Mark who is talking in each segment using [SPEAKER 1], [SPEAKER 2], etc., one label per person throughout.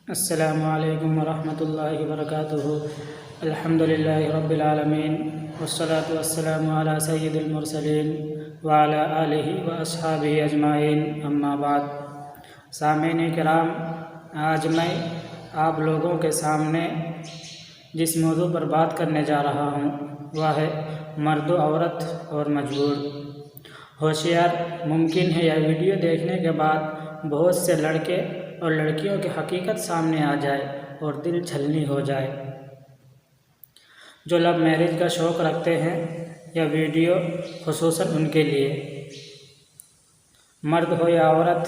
[SPEAKER 1] السلام علیکم ورحمۃ اللہ وبرکاتہ۔ الحمدللہ رب العالمین والصلاة والسلام علی سید المرسلین وعلی آلہ واصحابہ اجمعین، اما بعد۔ سامعین کرام، آج میں آپ لوگوں کے سامنے جس موضوع پر بات کرنے جا رہا ہوں وہ ہے مرد و عورت اور مجبور۔ ہوشیار، ممکن ہے یہ ویڈیو دیکھنے کے بعد بہت سے لڑکے اور لڑکیوں کی حقیقت سامنے آ جائے اور دل چھلنی ہو جائے۔ جو لو میرج کا شوق رکھتے ہیں، یہ ویڈیو خصوصاً ان کے لیے۔ مرد ہو یا عورت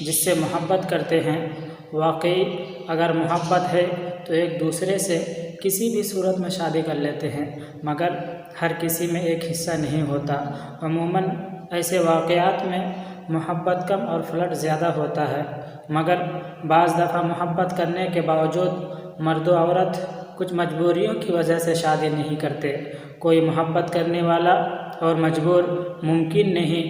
[SPEAKER 1] جس سے محبت کرتے ہیں، واقعی اگر محبت ہے تو ایک دوسرے سے کسی بھی صورت میں شادی کر لیتے ہیں، مگر ہر کسی میں ایک حصہ نہیں ہوتا۔ عموماً ایسے واقعات میں محبت کم اور فلرٹ زیادہ ہوتا ہے، مگر بعض دفعہ محبت کرنے کے باوجود مرد و عورت کچھ مجبوریوں کی وجہ سے شادی نہیں کرتے۔ کوئی محبت کرنے والا اور مجبور ممکن نہیں۔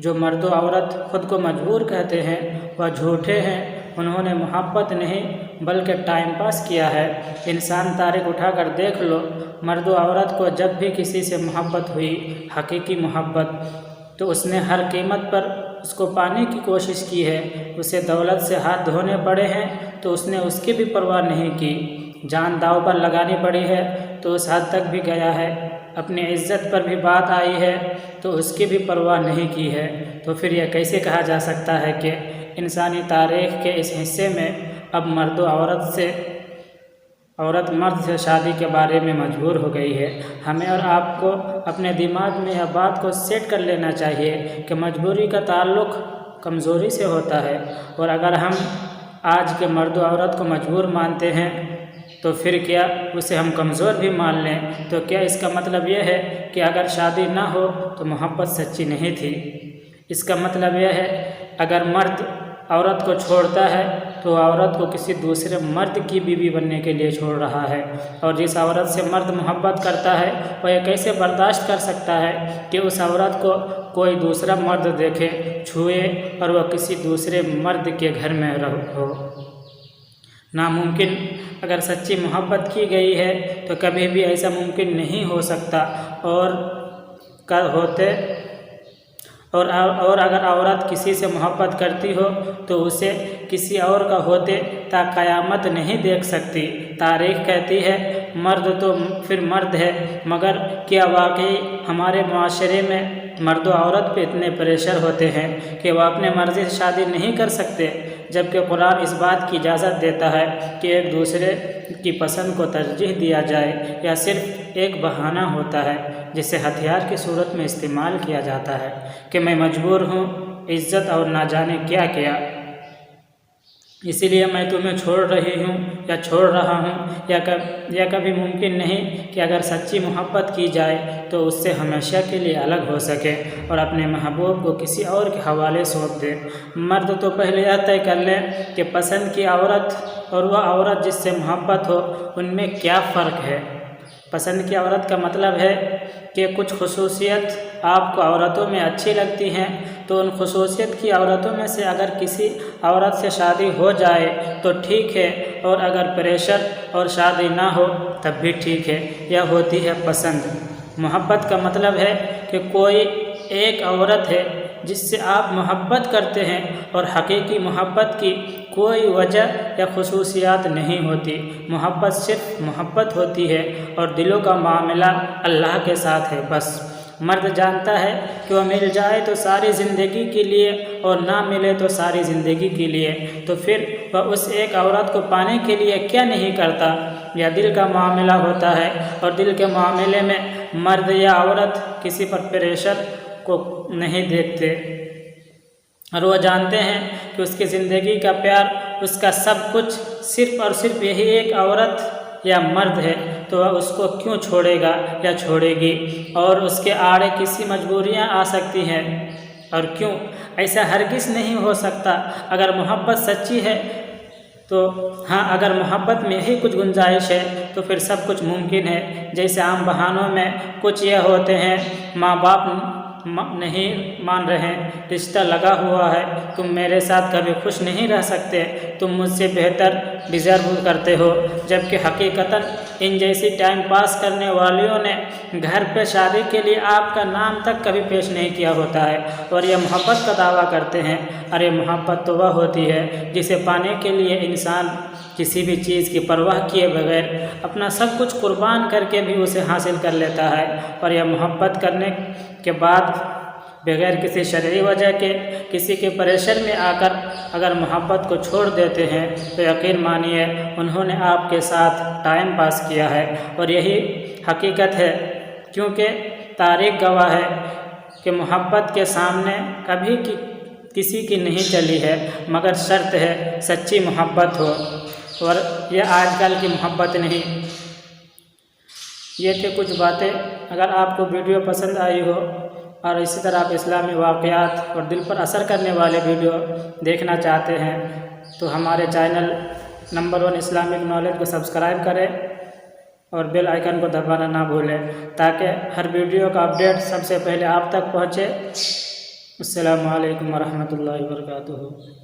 [SPEAKER 1] جو مرد و عورت خود کو مجبور کہتے ہیں وہ جھوٹے ہیں، انہوں نے محبت نہیں بلکہ ٹائم پاس کیا ہے۔ انسان تاریخ اٹھا کر دیکھ لو، مرد و عورت کو جب بھی کسی سے محبت ہوئی، حقیقی محبت، تو اس نے ہر قیمت پر اس کو پانے کی کوشش کی ہے۔ اسے دولت سے ہاتھ دھونے پڑے ہیں تو اس نے اس کی بھی پرواہ نہیں کی۔ جان داؤ پر لگانی پڑی ہے تو اس حد تک بھی گیا ہے۔ اپنی عزت پر بھی بات آئی ہے تو اس کی بھی پرواہ نہیں کی ہے۔ تو پھر یہ کیسے کہا جا سکتا ہے کہ انسانی تاریخ کے اس حصے میں اب مرد و عورت مرد سے شادی کے بارے میں مجبور ہو گئی ہے؟ ہمیں اور آپ کو اپنے دماغ میں یہ بات کو سیٹ کر لینا چاہیے کہ مجبوری کا تعلق کمزوری سے ہوتا ہے، اور اگر ہم آج کے مرد و عورت کو مجبور مانتے ہیں تو پھر کیا اسے ہم کمزور بھی مان لیں؟ تو کیا اس کا مطلب یہ ہے کہ اگر شادی نہ ہو تو محبت سچی نہیں تھی؟ اس کا مطلب یہ ہے اگر مرد عورت کو چھوڑتا ہے تو عورت کو کسی دوسرے مرد کی بیوی بننے کے لیے چھوڑ رہا ہے، اور جس عورت سے مرد محبت کرتا ہے وہ یہ کیسے برداشت کر سکتا ہے کہ اس عورت کو کوئی دوسرا مرد دیکھے، چھوئے اور وہ کسی دوسرے مرد کے گھر میں ہو؟ ناممکن۔ اگر سچی محبت کی گئی ہے تو کبھی بھی ایسا ممکن نہیں ہو سکتا، اور اگر عورت کسی سے محبت کرتی ہو تو اسے کسی اور کا ہوتے تا قیامت نہیں دیکھ سکتی۔ تاریخ کہتی ہے مرد تو پھر مرد ہے، مگر کیا واقعی ہمارے معاشرے میں مرد و عورت پہ اتنے پریشر ہوتے ہیں کہ وہ اپنے مرضی سے شادی نہیں کر سکتے، جبکہ قرآن اس بات کی اجازت دیتا ہے کہ ایک دوسرے کی پسند کو ترجیح دیا جائے؟ یا صرف ایک بہانہ ہوتا ہے جسے ہتھیار کی صورت میں استعمال کیا جاتا ہے کہ میں مجبور ہوں، عزت اور نہ جانے کیا کیا، اسی لیے میں تمہیں چھوڑ رہی ہوں یا چھوڑ رہا ہوں؟ یا کبھی ممکن نہیں کہ اگر سچی محبت کی جائے تو اس سے ہمیشہ کے لیے الگ ہو سکے اور اپنے محبوب کو کسی اور کے حوالے سونپ دے؟ مرد تو پہلے یہ طے کر لے کہ پسند کی عورت اور وہ عورت جس سے محبت ہو، ان میں کیا فرق ہے۔ پسند کی عورت کا مطلب ہے کہ کچھ خصوصیت آپ کو عورتوں میں اچھی لگتی ہیں تو ان خصوصیت کی عورتوں میں سے اگر کسی عورت سے شادی ہو جائے تو ٹھیک ہے، اور اگر پریشر اور شادی نہ ہو تب بھی ٹھیک ہے۔ یہ ہوتی ہے پسند۔ محبت کا مطلب ہے کہ کوئی ایک عورت ہے جس سے آپ محبت کرتے ہیں اور حقیقی محبت کی کوئی وجہ یا خصوصیات نہیں ہوتی۔ محبت صرف محبت ہوتی ہے اور دلوں کا معاملہ اللہ کے ساتھ ہے بس۔ مرد جانتا ہے کہ وہ مل جائے تو ساری زندگی کے لیے اور نہ ملے تو ساری زندگی کے لیے، تو پھر وہ اس ایک عورت کو پانے کے لیے کیا نہیں کرتا؟ یہ دل کا معاملہ ہوتا ہے، اور دل کے معاملے میں مرد یا عورت کسی پر پریشر کو نہیں دیکھتے، اور وہ جانتے ہیں کہ اس کی زندگی کا پیار، اس کا سب کچھ صرف اور صرف یہی ایک عورت یا مرد ہے، تو وہ اس کو کیوں چھوڑے گا یا چھوڑے گی؟ اور اس کے آڑے کسی مجبوریاں آ سکتی ہیں، اور کیوں؟ ایسا ہرگز نہیں ہو سکتا۔ اگر محبت سچی ہے تو ہاں، اگر محبت میں ہی کچھ گنجائش ہے تو پھر سب کچھ ممکن ہے۔ جیسے عام بہانوں میں کچھ یہ ہوتے ہیں، ماں باپ نہیں مان رہے، رشتہ لگا ہوا ہے، تم میرے ساتھ کبھی خوش نہیں رہ سکتے، تم مجھ سے بہتر ڈیزرو کرتے ہو۔ جبکہ حقیقتاً ان جیسی ٹائم پاس کرنے والیوں نے گھر پہ شادی کے لیے آپ کا نام تک کبھی پیش نہیں کیا ہوتا ہے، اور یہ محبت کا دعویٰ کرتے ہیں۔ ارے محبت تو وہ ہوتی ہے جسے پانے کے لیے انسان کسی بھی چیز کی پرواہ کیے بغیر اپنا سب کچھ قربان کر کے بھی اسے حاصل کر لیتا ہے، اور یہ محبت کرنے کے بعد بغیر کسی شرعی وجہ کے کسی کے پریشر میں آ کر اگر محبت کو چھوڑ دیتے ہیں تو یقین مانیے انہوں نے آپ کے ساتھ ٹائم پاس کیا ہے، اور یہی حقیقت ہے، کیونکہ تاریخ گواہ ہے کہ محبت کے سامنے کبھی کسی کی نہیں چلی ہے، مگر شرط ہے سچی محبت ہو، اور یہ آج کل کی محبت نہیں۔ یہ تھے کچھ باتیں۔ اگر آپ کو ویڈیو پسند آئی ہو اور اسی طرح آپ اسلامی واقعات اور دل پر اثر کرنے والے ویڈیو دیکھنا چاہتے ہیں تو ہمارے چینل نمبر 1 اسلامک نالج کو سبسکرائب کریں اور بیل آئیکن کو دبانا نہ بھولیں تاکہ ہر ویڈیو کا اپڈیٹ سب سے پہلے آپ تک پہنچے۔ السلام علیکم ورحمۃ اللہ وبرکاتہ۔